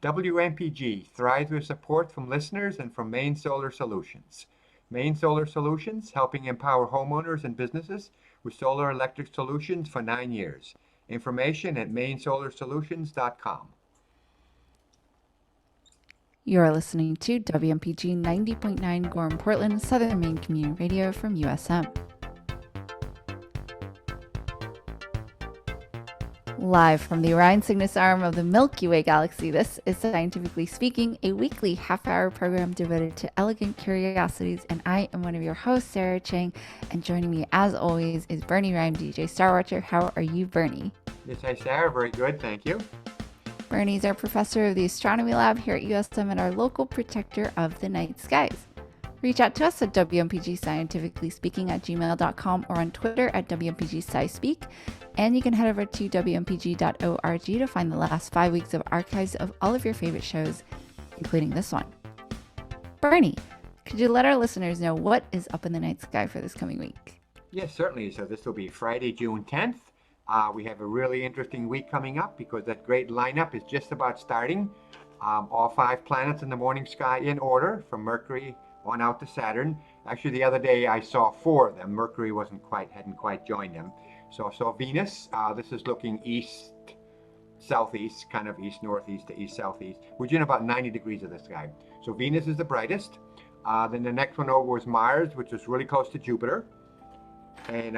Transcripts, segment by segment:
WMPG thrives with support from listeners and from Maine Solar Solutions. Maine Solar Solutions, helping empower homeowners and businesses with solar electric solutions for 9 years. Information at mainsolarsolutions.com. You're listening to WMPG 90.9 Gorham, Portland, Southern Maine Community Radio from USM. Live from the Orion Cygnus arm of the Milky Way galaxy, this is Scientifically Speaking, a weekly half-hour program devoted to elegant curiosities, and I am one of your hosts, Sarah Chang, and joining me, as always, is Bernie Rhyme, DJ Star Watcher. How are you, Bernie? Yes, hi, Sarah. Very good, thank you. Bernie's our professor of the Astronomy Lab here at USM and our local protector of the night skies. Reach out to us at WMPGScientificallySpeaking@gmail.com or on Twitter at WMPGSciSpeak. And you can head over to WMPG.org to find the last 5 weeks of archives of all of your favorite shows, including this one. Bernie, could you let our listeners know what is up in the night sky for this coming week? Yes, certainly. So this will be Friday, June 10th. We have a really interesting week coming up because that great lineup is just about starting. All 5 planets in the morning sky in order, from Mercury on out to Saturn. Actually, the other day I saw 4 of them. Mercury hadn't quite joined them. So I saw Venus. This is looking east, southeast, kind of east, northeast to east, southeast. We're in about 90 degrees of the sky. So Venus is the brightest. Then the next one over was Mars, which is really close to Jupiter. And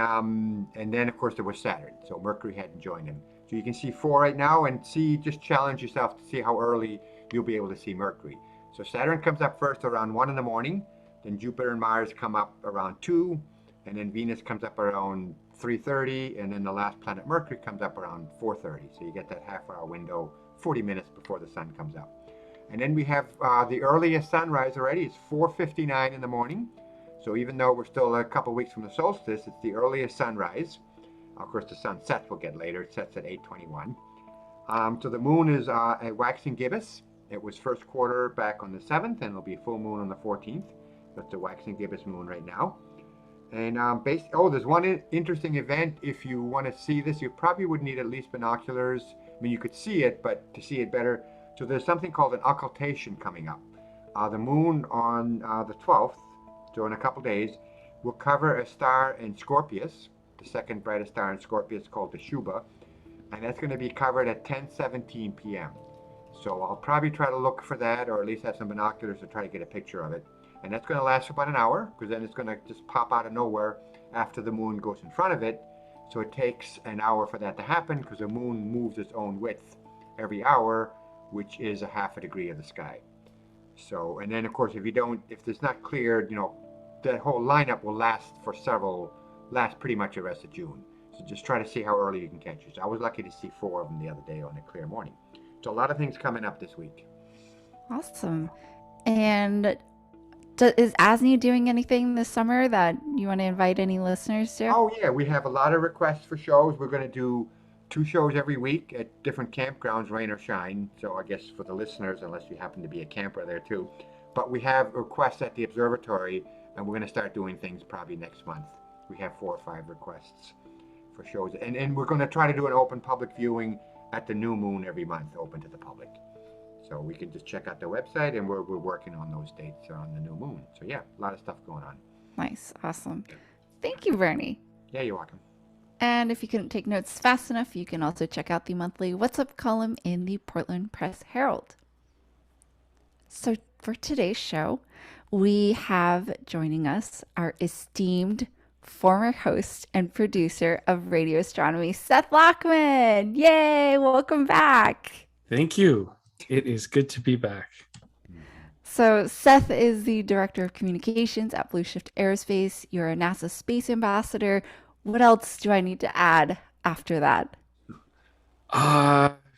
then, of course, there was Saturn. So Mercury hadn't joined him. So you can see 4 right now and just challenge yourself to see how early you'll be able to see Mercury. So Saturn comes up first around 1 in the morning. Then Jupiter and Mars come up around 2. And then Venus comes up around 3:30. And then the last planet, Mercury, comes up around 4:30. So you get that half-hour window, 40 minutes before the sun comes up. And then we have the earliest sunrise already. It's 4:59 in the morning. So even though we're still a couple weeks from the solstice, it's the earliest sunrise. Of course, the sun sets will get later. It sets at 8:21. So the moon is a waxing gibbous. It was first quarter back on the 7th, and it'll be full moon on the 14th. That's the waxing gibbous moon right now. And there's one interesting event. If you want to see this, you probably would need at least binoculars. I mean, you could see it, but to see it better. So there's something called an occultation coming up. The moon on the 12th, so in a couple days, will cover a star in Scorpius, the second brightest star in Scorpius, called the Shuba, and that's going to be covered at 10:17 p.m. So I'll probably try to look for that, or at least have some binoculars to try to get a picture of it. And that's going to last for about an hour, because then it's going to just pop out of nowhere after the moon goes in front of it. So it takes an hour for that to happen, because the moon moves its own width every hour, which is a half a degree of the sky. So, and then of course, if it's not cleared, that whole lineup will last pretty much the rest of June. So just try to see how early you can catch it. So I was lucky to see 4 of them the other day on a clear morning. So a lot of things coming up this week. Awesome. And is ASNI doing anything this summer that you want to invite any listeners to? Oh yeah, we have a lot of requests for shows. We're going to do 2 shows every week at different campgrounds, rain or shine. So I guess for the listeners, unless you happen to be a camper there too. But we have requests at the observatory, and we're going to start doing things probably next month. We have 4 or 5 requests for shows. And we're going to try to do an open public viewing at the new moon every month, open to the public. So we can just check out the website, and we're working on those dates on the new moon. So yeah, a lot of stuff going on. Nice. Awesome. Thank you, Bernie. Yeah, you're welcome. And if you couldn't take notes fast enough, you can also check out the monthly What's Up column in the Portland Press Herald. So for today's show, we have joining us our esteemed former host and producer of Radio Astronomy, Seth Lockman. Yay! Welcome back. Thank you. It is good to be back. So Seth is the Director of Communications at Blue Shift Aerospace. You're a NASA Space Ambassador. What else do I need to add after that?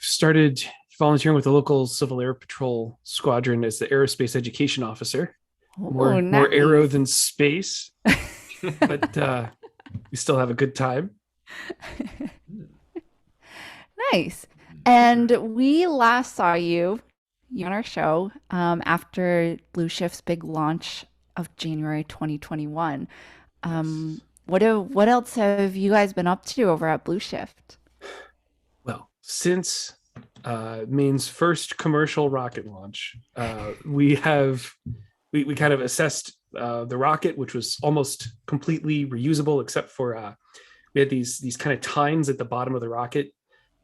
Started volunteering with the local Civil Air Patrol Squadron as the Aerospace Education Officer. More aero than space, but we still have a good time. Nice. And we last saw you on our show after Blue Shift's big launch of January 2021. What else have you guys been up to over at Blue Shift? Well, since Maine's first commercial rocket launch. We kind of assessed the rocket, which was almost completely reusable, except for we had these kind of tines at the bottom of the rocket.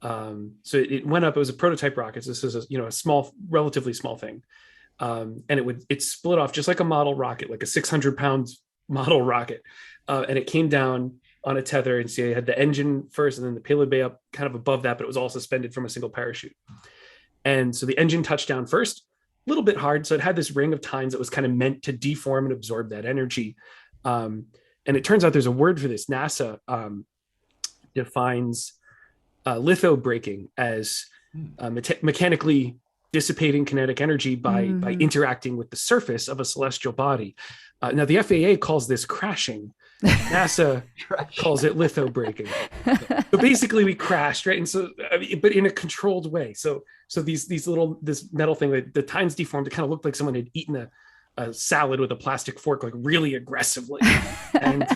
So it went up. It was a prototype rocket. So this is a small, relatively small thing, and it split off just like a model rocket, like a 600-pound model rocket, and it came down on a tether. And so you had the engine first, and then the payload bay up kind of above that, but it was all suspended from a single parachute. And so the engine touched down first, a little bit hard. So it had this ring of tines that was kind of meant to deform and absorb that energy. And it turns out there's a word for this. NASA defines litho braking as mechanically dissipating kinetic energy by interacting with the surface of a celestial body. Now the FAA calls this crashing. NASA calls it litho braking. So basically we crashed, right? And so, but in a controlled way. So this metal thing, the tines deformed. It kind of looked like someone had eaten a salad with a plastic fork, like really aggressively. And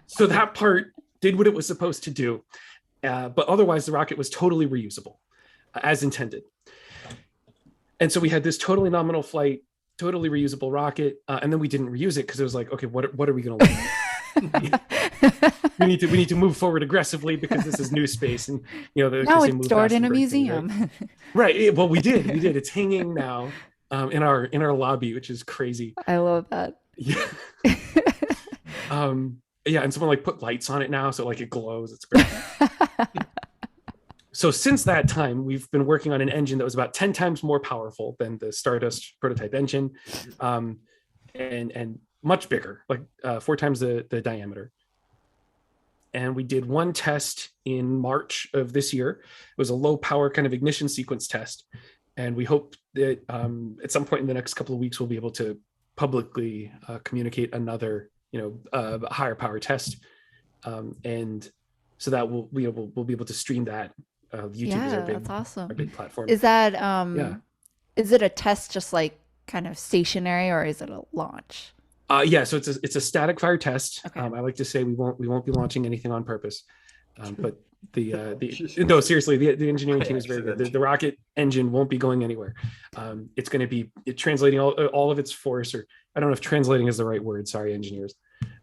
so that part did what it was supposed to do. But otherwise the rocket was totally reusable, as intended. And so we had this totally nominal flight, totally reusable rocket. And then we didn't reuse it because it was like, okay, what are we going to learn? we need to move forward aggressively because this is new space, and now it's stored in a museum. Right. Well, we did. It's hanging now in our lobby, which is crazy. I love that. Yeah. Yeah, and someone put lights on it now, so it glows. It's great. So since that time, we've been working on an engine that was about 10 times more powerful than the Stardust prototype engine, and much bigger, 4 times the diameter. And we did one test in March of this year. It was a low power kind of ignition sequence test. And we hope that at some point in the next couple of weeks, we'll be able to publicly communicate another, higher power test. And so that we'll be able to stream that. YouTube is our big, that's awesome. our big platform. Is that, is it a test just kind of stationary, or is it a launch? Yeah, so it's a static fire test. Okay. I like to say we won't be launching anything on purpose, but no, seriously, the engineering team is very good. The rocket engine won't be going anywhere. It's going to be translating all of its force, or I don't know if translating is the right word. Sorry, engineers.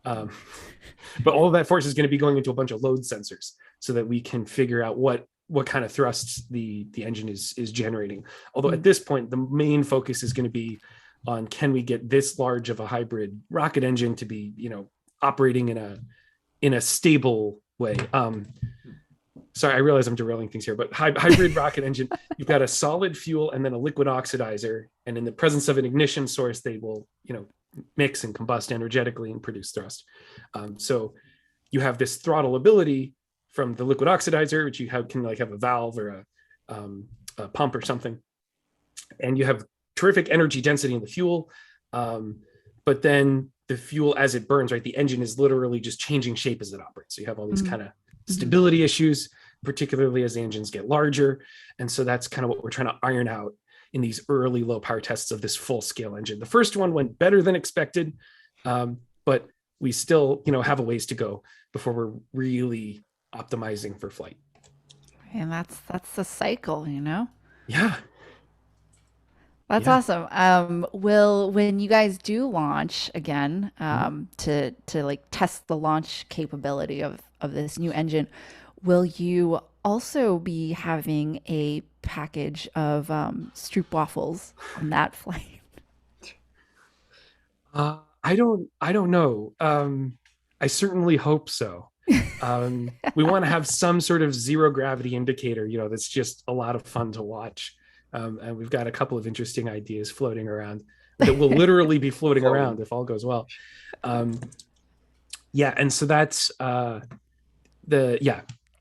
But all of that force is going to be going into a bunch of load sensors so that we can figure out what kind of thrusts the engine is generating. Although at this point, the main focus is going to be on, can we get this large of a hybrid rocket engine to be, operating in a stable way. Sorry, I realize I'm derailing things here, but hybrid rocket engine, you've got a solid fuel and then a liquid oxidizer, and in the presence of an ignition source, they will, mix and combust energetically and produce thrust. So you have this throttle ability from the liquid oxidizer, which you can have a valve or a pump or something, and you have terrific energy density in the fuel, but then the fuel as it burns, right, the engine is literally just changing shape as it operates. So you have all these kind of stability issues, particularly as the engines get larger. And so that's kind of what we're trying to iron out in these early low power tests of this full scale engine. The first one went better than expected, but we still have a ways to go before we're really optimizing for flight. And that's the cycle, Yeah. That's awesome. When you guys do launch again, to test the launch capability of this new engine, will you also be having a package of Stroop waffles on that flight? I don't know. I certainly hope so. We want to have some sort of zero gravity indicator, that's just a lot of fun to watch. And we've got a couple of interesting ideas floating around that will literally be floating around if all goes well. And so that's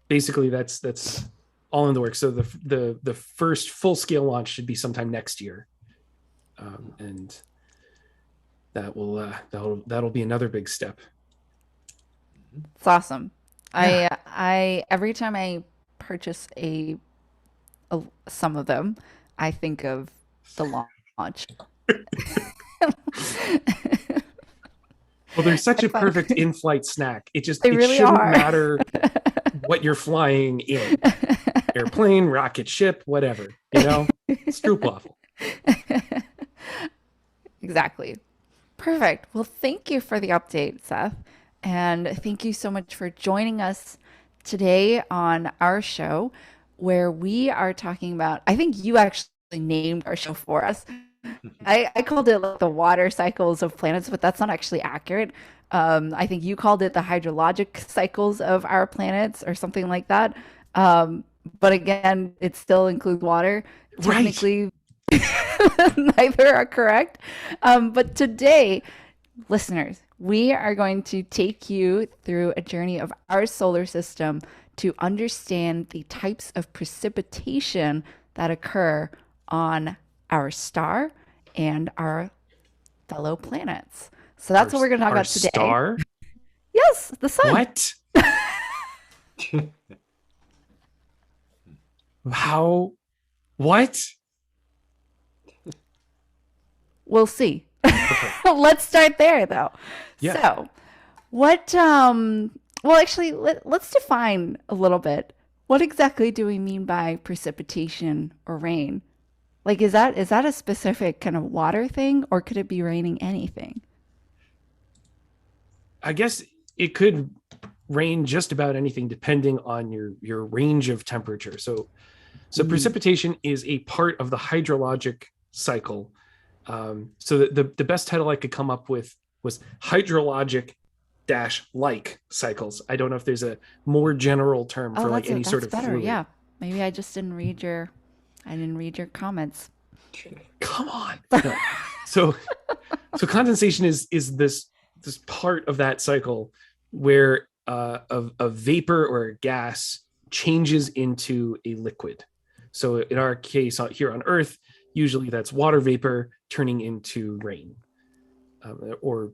basically that's all in the works. So the first full scale launch should be sometime next year, and that'll be another big step. It's awesome. Yeah. I every time I purchase some of them, I think of the launch. Well, they're such a perfect in-flight snack. It really shouldn't are. matter what you're flying in. airplane, rocket ship, whatever, stroopwafel. Exactly. Perfect. Well, thank you for the update, Seth. And thank you so much for joining us today on our show where we are talking about, I think you actually named our show for us. I called it like the water cycles of planets, but that's not actually accurate. I think you called it the hydrologic cycles of our planets or something like that. But again, it still includes water. Technically, neither are correct. But today, listeners, we are going to take you through a journey of our solar system to understand the types of precipitation that occur on our star and our fellow planets. So that's what we're going to talk about today. Star? Yes, the sun. What? How? What? We'll see. Let's start there, though. Yeah. So, what? Well, actually, let's define a little bit. What exactly do we mean by precipitation or rain? Like, is that a specific kind of water thing, or could it be raining anything? I guess it could rain just about anything depending on your range of temperature. So precipitation is a part of the hydrologic cycle. So the best title I could come up with was Hydrologic-Like cycles. I don't know if there's a more general term for like any sort of better. fluid. Yeah, maybe I just didn't read your comments. Come on. No. So condensation is this part of that cycle where a vapor or a gas changes into a liquid. So in our case here on Earth, usually that's water vapor turning into rain, or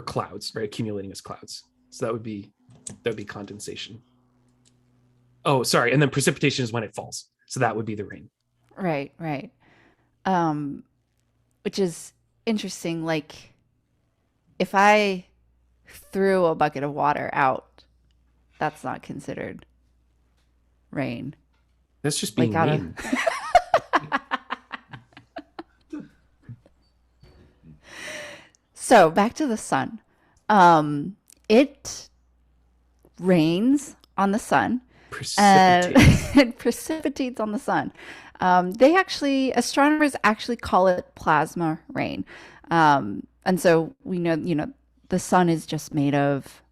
clouds, right? Accumulating as clouds. So that would be condensation. Oh, sorry. And then precipitation is when it falls. So that would be the rain. Right. Which is interesting. Like, if I threw a bucket of water out, that's not considered rain. That's just being mean. So back to the sun. It rains on the sun. It precipitates on the sun. Astronomers actually call it plasma rain. And so we know, the sun is just made of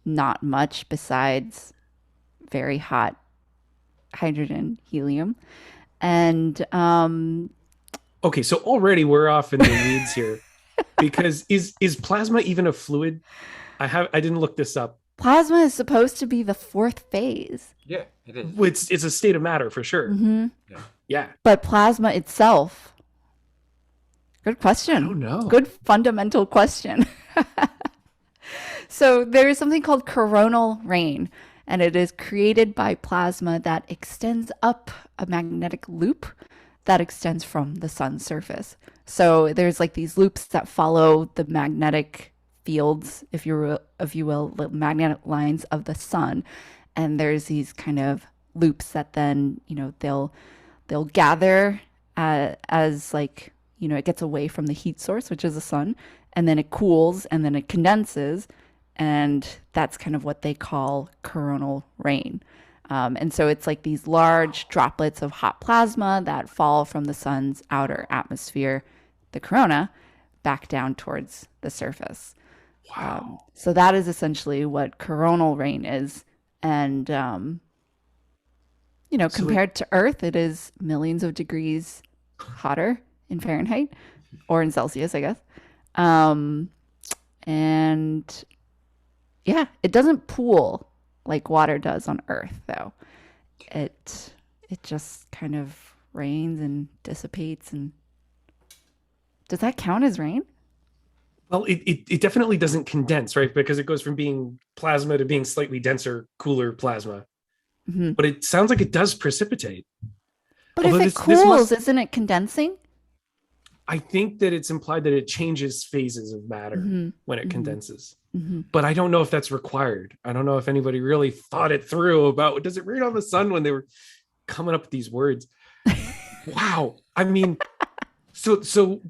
not much besides very hot hydrogen, helium. And okay, so already we're off in the weeds here. Because is plasma even a fluid? I didn't look this up. Plasma is supposed to be the fourth phase. Yeah, it is. It's a state of matter for sure. Mm-hmm. Yeah. But plasma itself. Good question. I don't know. Good fundamental question. So there is something called coronal rain, and it is created by plasma that extends up a magnetic loop that extends from the sun's surface. So there's like these loops that follow the magnetic fields, if you will, the magnetic lines of the sun. And there's these kind of loops that then, they'll gather as like, it gets away from the heat source, which is the sun, and then it cools and then it condenses. And that's kind of what they call coronal rain. And so it's like these large droplets of hot plasma that fall from the sun's outer atmosphere, the corona, back down towards the surface. Wow. So that is essentially what coronal rain is. And, compared to Earth, it is millions of degrees hotter in Fahrenheit or in Celsius, I guess. And yeah, it doesn't pool like water does on Earth, though. It just kind of rains and dissipates. And does that count as rain? Well, it definitely doesn't condense, right? Because it goes from being plasma to being slightly denser, cooler plasma. Mm-hmm. But it sounds like it does precipitate. But if it cools, isn't it condensing? I think that it's implied that it changes phases of matter when it condenses. Mm-hmm. But I don't know if that's required. I don't know if anybody really thought it through about, does it rain on the sun when they were coming up with these words. Wow. I mean, so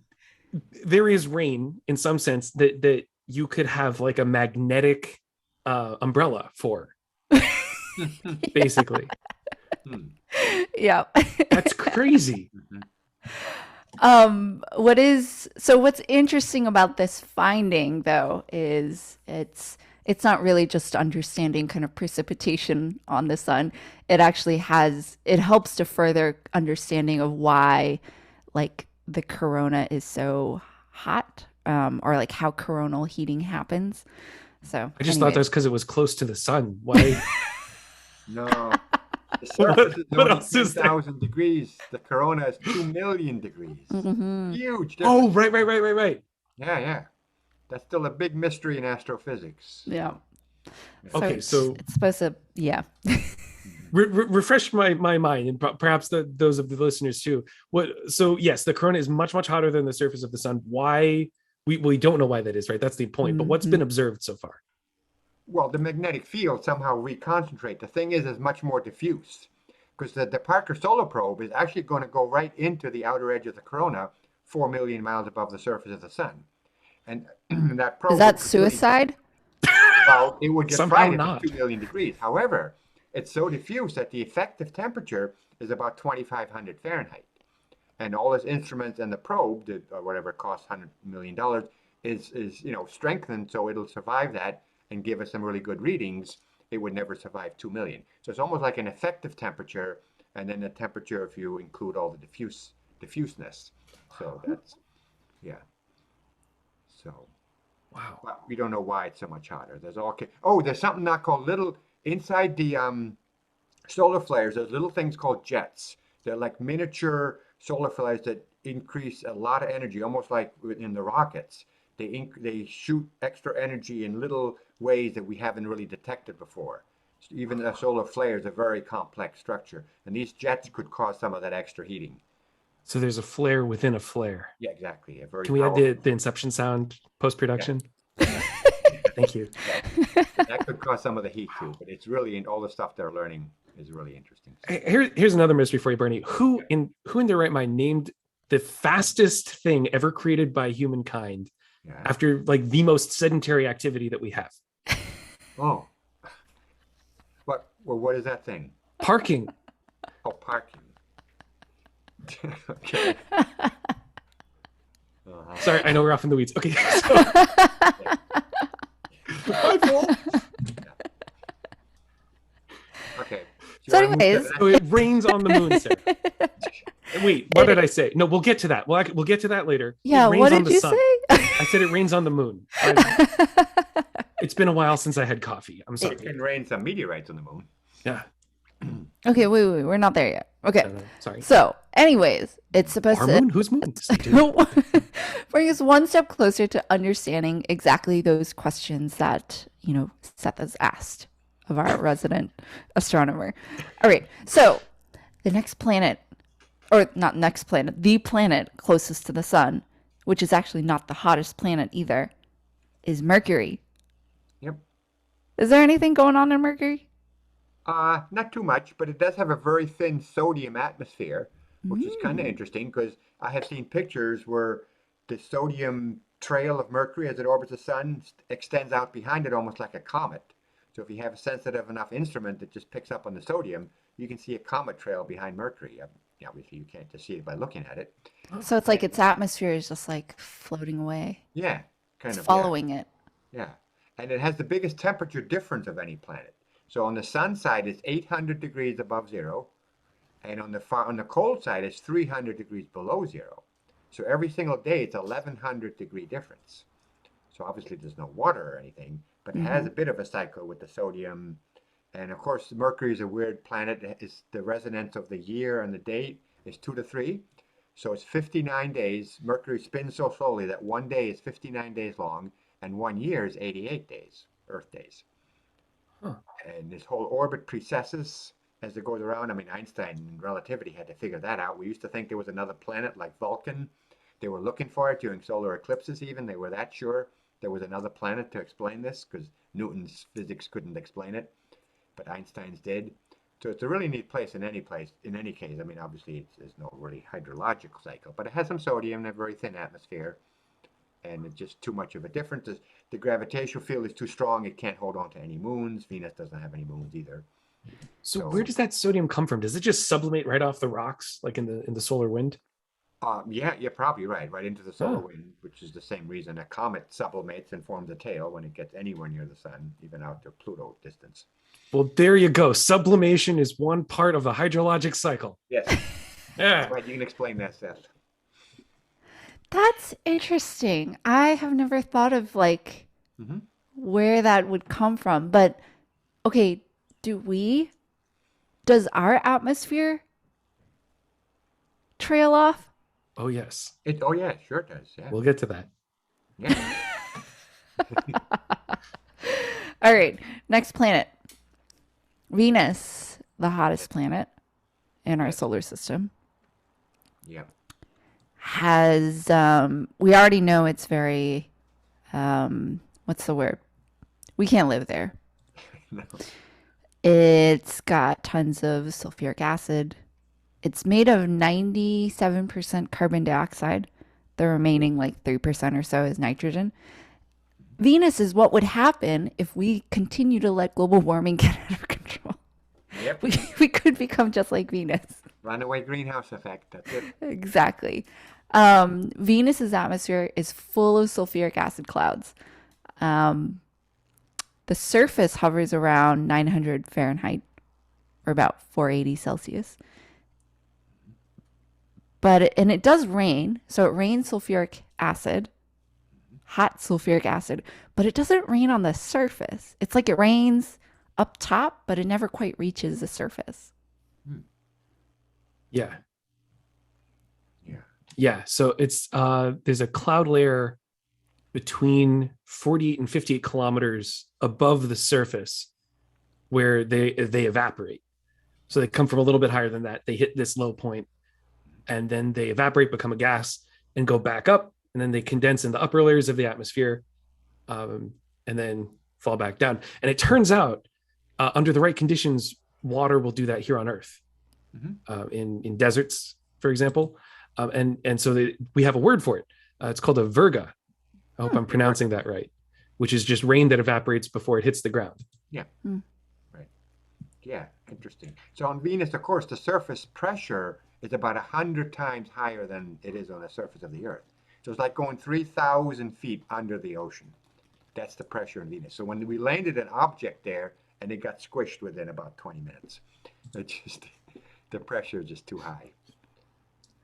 there is rain in some sense that you could have like a magnetic umbrella for, basically. Yeah. That's crazy. What's interesting about this finding though is it's not really just understanding kind of precipitation on the sun. It actually it helps to further understanding of why like the corona is so hot, or like how coronal heating happens. So I just thought that's because it was close to the sun. Why? No. The surface is what only else is there? 10,000 degrees. The corona is 2 million degrees. Huge difference. Oh, right. Yeah. That's still a big mystery in astrophysics. Yeah. Okay, so it's supposed to, yeah. refresh my mind, and perhaps those of the listeners too. So yes, the corona is much hotter than the surface of the sun. Why? We don't know why that is, right? That's the point. But what's been observed so far? Well, the magnetic field somehow reconcentrate. The thing is much more diffuse because the Parker Solar Probe is actually going to go right into the outer edge of the corona, 4 million miles above the surface of the sun. And that probe Is that suicide? Well, it would get Somehow fried not. at 2 million degrees. However, it's so diffuse that the effective temperature is about 2,500 Fahrenheit. And all its instruments and the probe, or whatever costs $100 million, is strengthened so it'll survive that and give us some really good readings. It would never survive 2 million. So it's almost like an effective temperature, and then the temperature if you include all the diffuseness. So that's, yeah. So, Wow. but we don't know why it's so much hotter. There's something not called inside the solar flares. There's little things called jets. They're like miniature solar flares that increase a lot of energy, almost like in the rockets. They shoot extra energy in little ways that we haven't really detected before. Even a solar flare is a very complex structure, and these jets could cause some of that extra heating. So there's a flare within a flare. Yeah, exactly. Can we add the Inception sound post-production? Yeah. Thank you. That could cause some of the heat too, but it's really all the stuff they're learning is really interesting. Here's another mystery for you, Bernie. Who in their right mind named the fastest thing ever created by humankind after like the most sedentary activity that we have? Oh. What is that thing? Parking. Oh, parking. Okay. Sorry, I know we're off in the weeds. Okay. So, my fault. Okay. So anyways, so it rains on the moon, Sarah. Wait, what did I say? No, we'll get to that. We'll get to that later. Yeah, what did you say? I said it rains on the moon. It's been a while since I had coffee. I'm sorry. It can rain some meteorites on the moon. Yeah. Okay, wait, we're not there yet. Okay. No, sorry. So, anyways, it's supposed Our to moon? Whose moon? bring us one step closer to understanding exactly those questions that, Seth has asked of our resident astronomer. All right. So, the next planet, or not next planet, the planet closest to the sun, which is actually not the hottest planet either, is Mercury. Yep. Is there anything going on in Mercury? Not too much, but it does have a very thin sodium atmosphere, which is kind of interesting because I have seen pictures where the sodium trail of Mercury as it orbits the sun extends out behind it almost like a comet. So if you have a sensitive enough instrument that just picks up on the sodium, you can see a comet trail behind Mercury. Obviously, you can't just see it by looking at it. So it's like its atmosphere is just like floating away. Yeah, kind of. Following it. Yeah. And it has the biggest temperature difference of any planet. So on the sun side, it's 800 degrees above zero. And on the cold side, it's 300 degrees below zero. So every single day, it's 1,100 degree difference. So obviously, there's no water or anything, but it has a bit of a cycle with the sodium. And of course, Mercury is a weird planet. The resonance of the year and the date is 2 to 3. So it's 59 days. Mercury spins so slowly that one day is 59 days long, and 1 year is 88 days, Earth days. Huh. And this whole orbit precesses as it goes around. I mean, Einstein in relativity had to figure that out. We used to think there was another planet like Vulcan. They were looking for it during solar eclipses even. They were that sure there was another planet to explain this because Newton's physics couldn't explain it, but Einstein's did. So it's a really neat place. In any case, I mean, obviously there's no really hydrologic cycle, but it has some sodium and a very thin atmosphere, and it's just too much of a difference. The gravitational field is too strong. It can't hold on to any moons. Venus doesn't have any moons either. So where does that sodium come from? Does it just sublimate right off the rocks, like in the solar wind? Yeah, you're probably right. Right into the solar wind, which is the same reason a comet sublimates and forms a tail when it gets anywhere near the sun, even out to Pluto distance. Well, there you go. Sublimation is one part of the hydrologic cycle. Yes. Yeah. Right, you can explain that, Seth. That's interesting. I have never thought of like where that would come from. But okay, does our atmosphere trail off? Oh, yes. Oh, yeah, sure it does. Yeah. We'll get to that. Yeah. All right, next planet. Venus, the hottest planet in our solar system, Yeah. has, we already know it's very, what's the word? We can't live there. No. It's got tons of sulfuric acid. It's made of 97% carbon dioxide. The remaining like 3% or so is nitrogen. Venus is what would happen if we continue to let global warming get out of control. Yep. We could become just like Venus. Runaway greenhouse effect. That's it. Exactly. Venus's atmosphere is full of sulfuric acid clouds. The surface hovers around 900 Fahrenheit or about 480 Celsius. And it does rain. So it rains sulfuric acid, hot sulfuric acid, but it doesn't rain on the surface. It's like it rains up top, but it never quite reaches the surface. Yeah. Yeah. Yeah. So it's there's a cloud layer between 48 and 58 kilometers above the surface where they evaporate. So they come from a little bit higher than that. They hit this low point and then they evaporate, become a gas, and go back up. And then they condense in the upper layers of the atmosphere and then fall back down. And it turns out under the right conditions, water will do that here on Earth, in deserts, for example. And so we have a word for it. It's called a virga. I hope I'm pronouncing that right, which is just rain that evaporates before it hits the ground. Yeah. Right. Yeah. Interesting. So on Venus, of course, the surface pressure is about 100 times higher than it is on the surface of the Earth. So it's like going 3,000 feet under the ocean. That's the pressure in Venus. So when we landed an object there and it got squished within about 20 minutes, the pressure is just too high.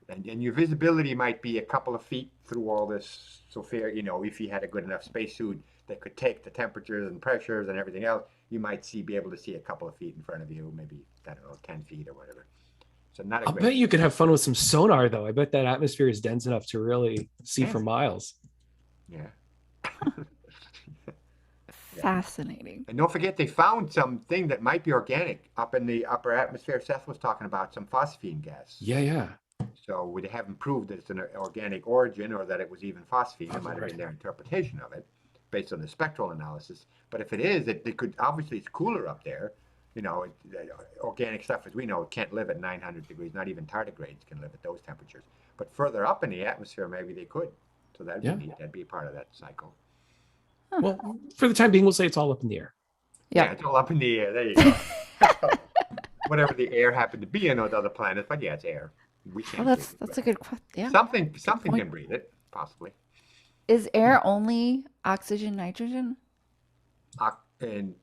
And your visibility might be a couple of feet through all this sulfur. If you had a good enough spacesuit that could take the temperatures and pressures and everything else, you might be able to see a couple of feet in front of you, maybe, I don't know, 10 feet or whatever. So not a I bet you could have fun with some sonar, though. I bet that atmosphere is dense enough to really see for miles. Yeah. Fascinating. And don't forget, they found something that might be organic up in the upper atmosphere. Seth was talking about some phosphine gas. Yeah. So we haven't proved that it's an organic origin or that it was even phosphine. It might have been their interpretation of it based on the spectral analysis. But if it is, it could, obviously it's cooler up there. Organic stuff, as we know, can't live at 900 degrees. Not even tardigrades can live at those temperatures. But further up in the atmosphere, maybe they could. So that'd be neat. That'd be a part of that cycle. Well, for the time being, we'll say it's all up in the air. Yeah, it's all up in the air. There you go. Whatever the air happened to be on those other planets, but yeah, it's air. We can't. That's a good question. Yeah. Something can breathe it, possibly. Is air only oxygen, nitrogen? And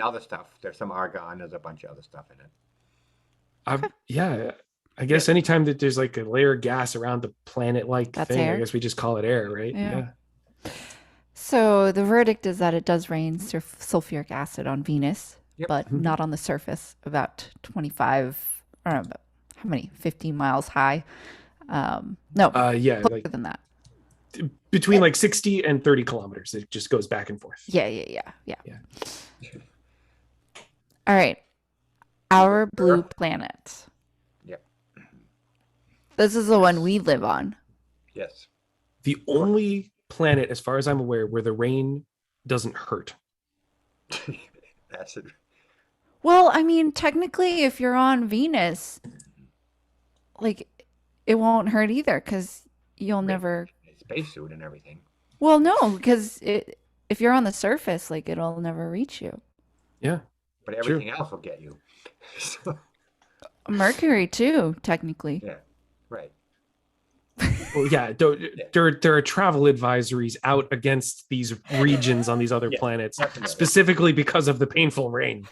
other stuff. There's some argon. There's a bunch of other stuff in it. Yeah. I guess anytime that there's like a layer of gas around the planet-like thing, air? I guess we just call it air, right? Yeah. So the verdict is that it does rain sulfuric acid on Venus, but not on the surface, about 25, I don't know, how many, 15 miles high. No, closer than that. Between like 60 and 30 kilometers. It just goes back and forth. Yeah. All right. Our blue planet. Yep. This is the one we live on. Yes. The only planet, as far as I'm aware, where the rain doesn't hurt. That's it. Well, I mean, technically, if you're on Venus, like, it won't hurt either because you'll Right. never. Spacesuit and everything. Well, no, because if you're on the surface, like, it'll never reach you. Yeah, But true. everything else will get you. So, Mercury, too, technically. yeah, right. Well, yeah, there are travel advisories out against these regions on these other Yeah, planets, definitely. specifically because of the painful rain.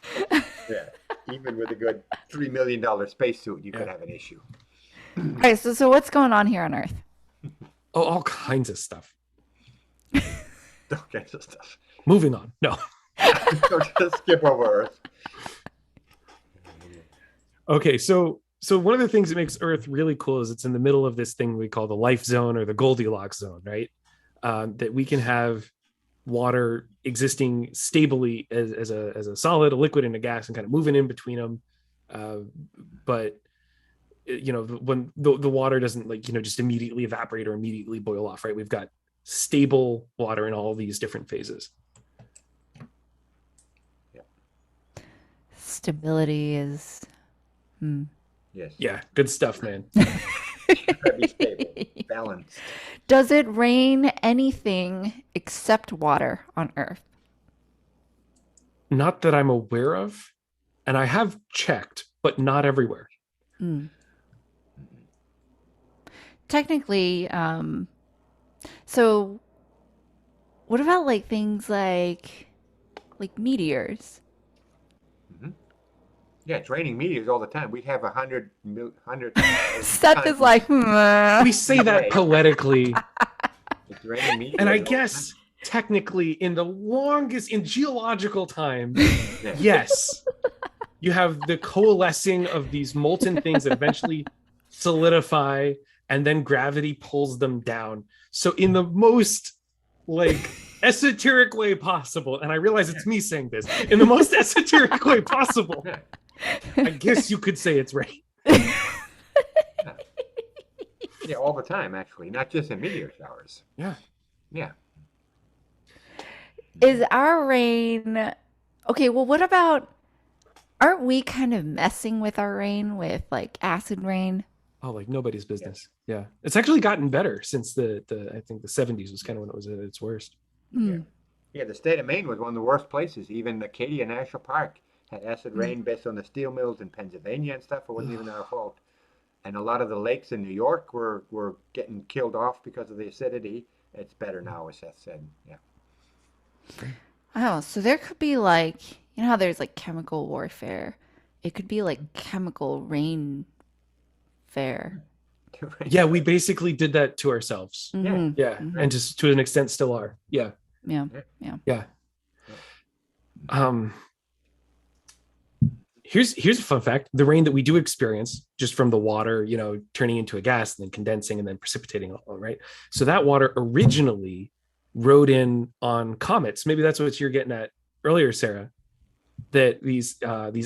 Yeah. Even with a good $3 million spacesuit, you could Yeah. have an issue. All right, so what's going on here on Earth? Oh, all kinds of stuff. All kinds of stuff. Moving on. No. So just skip over Earth. Okay, so one of the things that makes Earth really cool is it's in the middle of this thing we call the life zone or the Goldilocks zone, right? That we can have water existing stably as a solid, a liquid, and a gas, and kind of moving in between them. But when the water doesn't just immediately evaporate or immediately boil off, right? We've got stable water in all these different phases. Stability is. Yes. Yeah, good stuff, man. Gotta be stable, balanced. Does it rain anything except water on Earth? Not that I'm aware of, and I have checked, but not everywhere. Technically, so what about like things like meteors? Yeah, it's raining meteors all the time. We'd have 100. Seth is like, We say that poetically, It's raining meteors and I all the guess technically in geological time, time. Yeah. yes, you have the coalescing of these molten things that eventually solidify, and then gravity pulls them down. So in the most esoteric way possible, and I realize it's me saying this, in the most esoteric way possible, Yeah. I guess you could say it's rain. Yeah, all the time, actually, not just in meteor showers. Yeah. Yeah. is our rain okay? Well, what about? Aren't we kind of messing with our rain with like acid rain? Oh, like nobody's business. Yeah. It's actually gotten better since the I think the 70s was kind of when it was at its worst. Yeah, the state of Maine was one of the worst places. Even Acadia National Park had acid rain based on the steel mills in Pennsylvania and stuff. It wasn't even our fault. And a lot of the lakes in New York were getting killed off because of the acidity. It's better now, as Seth said. Yeah. Oh, so there could be like, how there's like chemical warfare. It could be like chemical rain fair. Yeah, we basically did that to ourselves. Yeah. Yeah, and just to an extent still are. Yeah. Yeah. Here's a fun fact. The rain that we do experience just from the water, turning into a gas and then condensing and then precipitating, right? So that water originally rode in on comets. Maybe that's what you're getting at earlier, Sarah, that these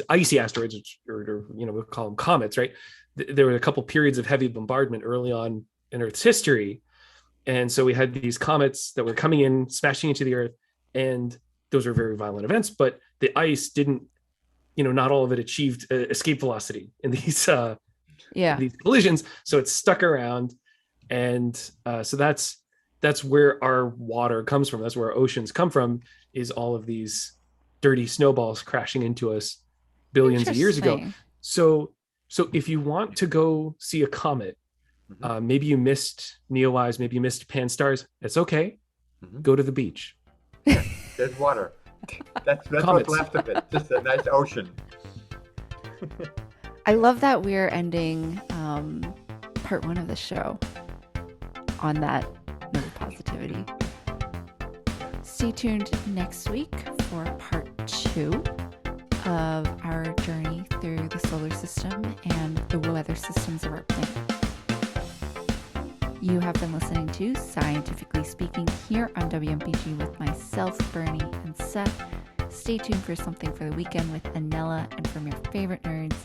icy asteroids, or we'll call them comets, right? There were a couple periods of heavy bombardment early on in Earth's history. And so we had these comets that were coming in, smashing into the Earth, and those were very violent events, but the ice didn't, not all of it achieved escape velocity in these these collisions. So it's stuck around. And so that's where our water comes from. That's where our oceans come from, is all of these dirty snowballs crashing into us billions of years ago. So if you want to go see a comet, maybe you missed Neowise, maybe you missed Pan-STARRS, it's okay. Go to the beach. Yeah, there's water. That's what's left of it. Just a nice ocean. I love that we're ending part 1 of the show on that note of positivity. Stay tuned next week for part 2 of our journey through the solar system and the weather systems of our planet. You have been listening to Scientifically Speaking here on WMPG with myself, Bernie, and Seth. Stay tuned for Something for the Weekend with Anella, and from your favorite nerds,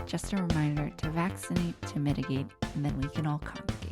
just a reminder to vaccinate, to mitigate, and then we can all congregate.